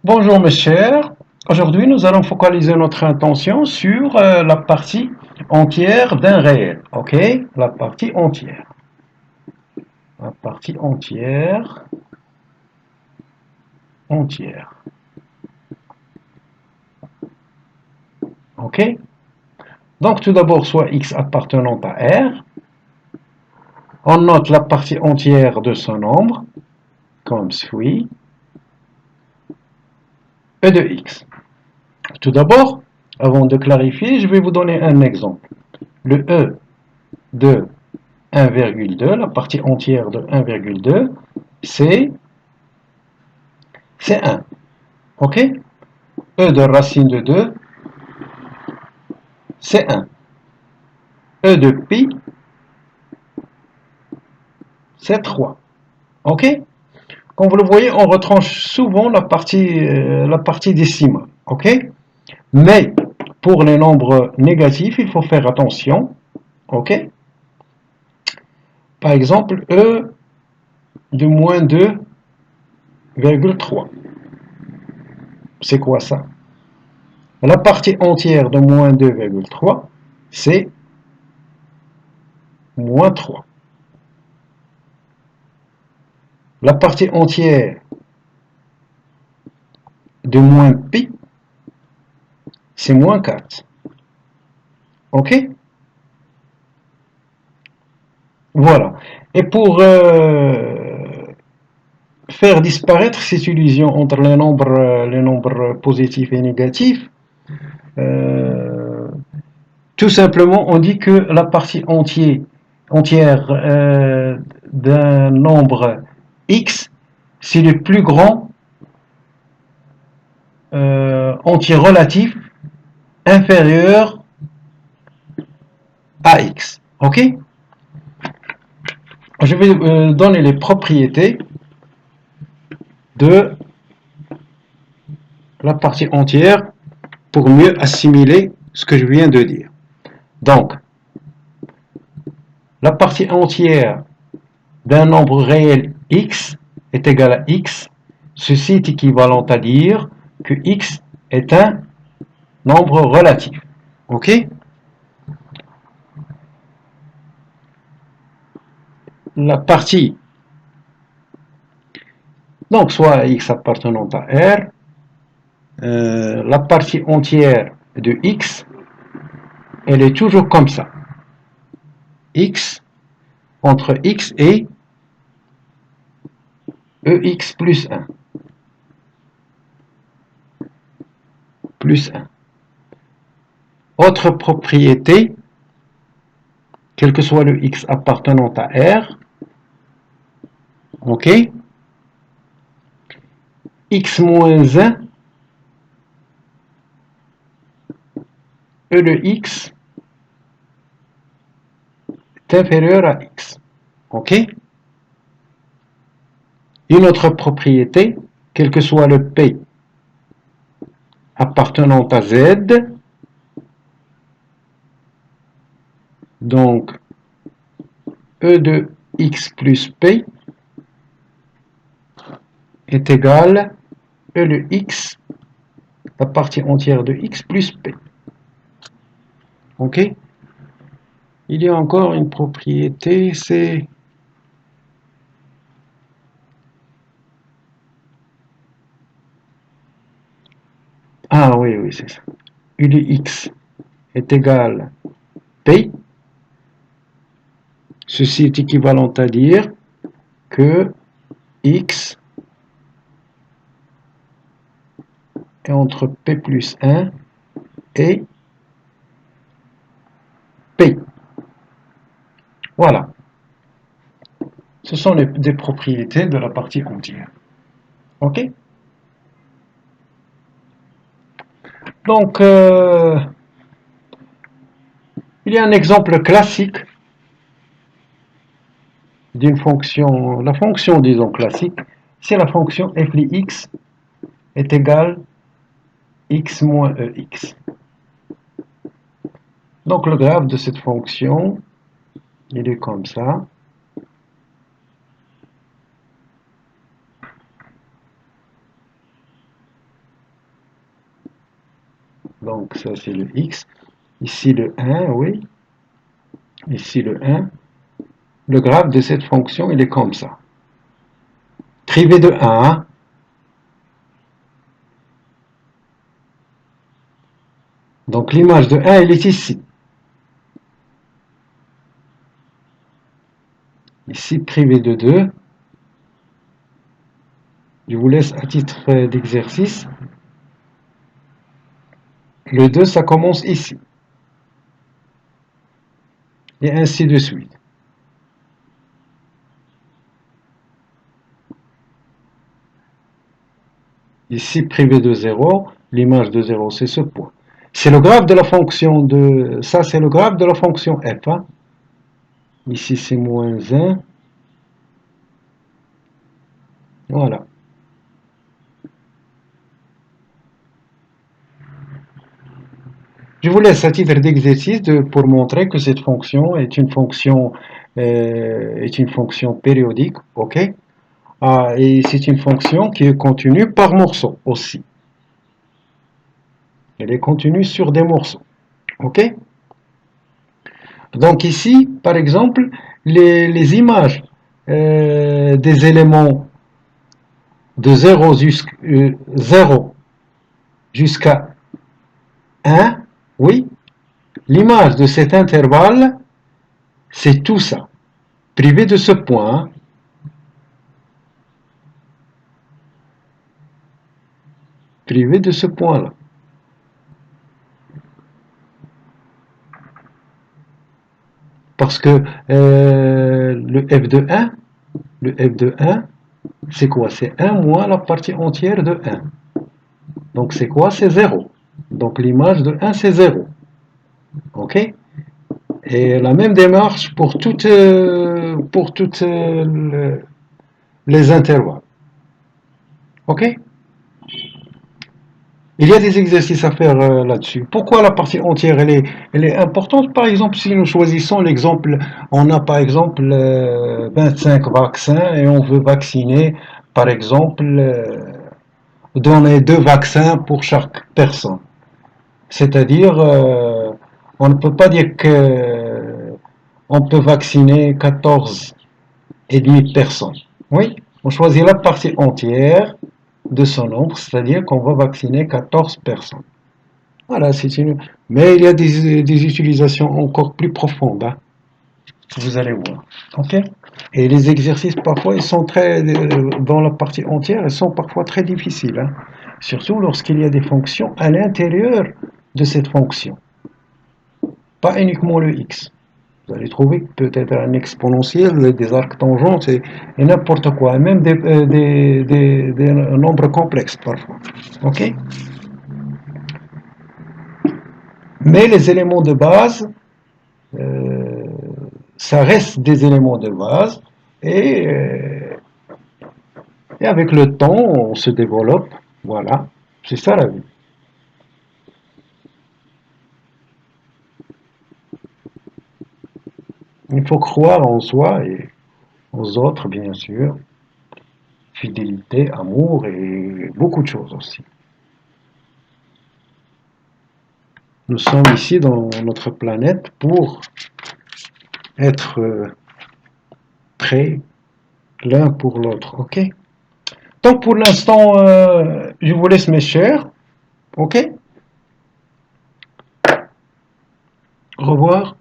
Bonjour mes chers, aujourd'hui nous allons focaliser notre attention sur la partie entière d'un réel, ok? La partie entière. La partie entière, ok? Donc tout d'abord, soit x appartenant à R, on note la partie entière de ce nombre, comme suit, e de x. Tout d'abord, avant de clarifier, je vais vous donner un exemple. Le e de 1,2, la partie entière de 1,2, c'est 1. Ok? E de racine de 2, c'est 1. E de pi, c'est 3. Ok? Comme vous le voyez, on retranche souvent la partie décimale. Ok? Mais pour les nombres négatifs, il faut faire attention. Ok? Par exemple, E de moins 2,3. C'est quoi ça? La partie entière de moins 2,3, c'est moins 3. La partie entière de moins pi, c'est moins 4. Ok? Voilà. Et pour faire disparaître cette illusion entre les nombres positifs et négatifs, euh, tout simplement, on dit que la partie entière d'un nombre x, c'est le plus grand entier relatif inférieur à x. Ok? Je vais donner les propriétés de la partie entière pour mieux assimiler ce que je viens de dire. Donc, la partie entière d'un nombre réel x est égale à x. Ceci est équivalent à dire que x est un nombre relatif. Ok? La partie, donc soit x appartenant à R, la partie entière de x, elle est toujours comme ça. X entre x et ex plus 1. Plus 1. Autre propriété, quel que soit le x appartenant à R, ok, x moins 1, e de x est inférieur à x. Ok? Une autre propriété, quel que soit le p appartenant à z, donc e de x plus p est égal à e de x, la partie entière de x plus p. Ok? Il y a encore une propriété, c'est ah oui, oui, c'est ça. U de x est égal à p. Ceci est équivalent à dire que x est entre p plus 1 et p. Voilà. Ce sont des propriétés de la partie entière. Ok? Donc, il y a un exemple classique d'une fonction, la fonction, disons, classique, c'est la fonction f de x est égale x moins ex. Donc, le graphe de cette fonction, il est comme ça. Donc ça c'est le x. Ici le 1, oui. Ici le 1. Le graphe de cette fonction, il est comme ça. Privé de 1. Donc l'image de 1, elle est ici. Ici, privé de 2. Je vous laisse à titre d'exercice. Le 2, ça commence ici. Et ainsi de suite. Ici, privé de 0, l'image de 0, c'est ce point. C'est le graphe de la fonction de... Ça, c'est le graphe de la fonction f. Hein. Ici, c'est moins 1. Voilà. Je vous laisse à titre d'exercice pour montrer que cette fonction est une fonction périodique, ok? Ah, et c'est une fonction qui est contenue par morceaux aussi. Elle est contenue sur des morceaux, ok? Donc ici, par exemple, les images des éléments de 0 jusqu'à 1, oui, l'image de cet intervalle, c'est tout ça, privé de ce point. Privé de ce point-là. Parce que le f de 1, c'est quoi? C'est 1 moins la partie entière de 1. Donc c'est quoi? C'est 0. Donc l'image de 1, c'est 0. Ok? Et la même démarche pour toutes les intervalles. Ok? Il y a des exercices à faire là-dessus. Pourquoi la partie entière elle est importante? Par exemple, si nous choisissons l'exemple, on a par exemple 25 vaccins et on veut vacciner, par exemple, donner 2 vaccins pour chaque personne. C'est-à-dire, on ne peut pas dire que on peut vacciner 14 et demi personnes. Oui, on choisit la partie entière de son nombre, c'est-à-dire qu'on va vacciner 14 personnes. Voilà, c'est une... Mais il y a des utilisations encore plus profondes, hein. Vous allez voir. Ok? Et les exercices, parfois, ils sont très... dans la partie entière, ils sont parfois très difficiles, hein. Surtout lorsqu'il y a des fonctions à l'intérieur de cette fonction. Pas uniquement le x. Vous allez trouver peut-être un exponentiel, des arcs tangents, et n'importe quoi, même des nombres complexes parfois. Ok? Mais les éléments de base, euh, ça reste des éléments de base, et avec le temps, on se développe. Voilà, c'est ça la vie. Il faut croire en soi et aux autres, bien sûr. Fidélité, amour et beaucoup de choses aussi. Nous sommes ici dans notre planète pour être prêts l'un pour l'autre, ok? Donc pour l'instant, je vous laisse mes chers, ok? Au revoir.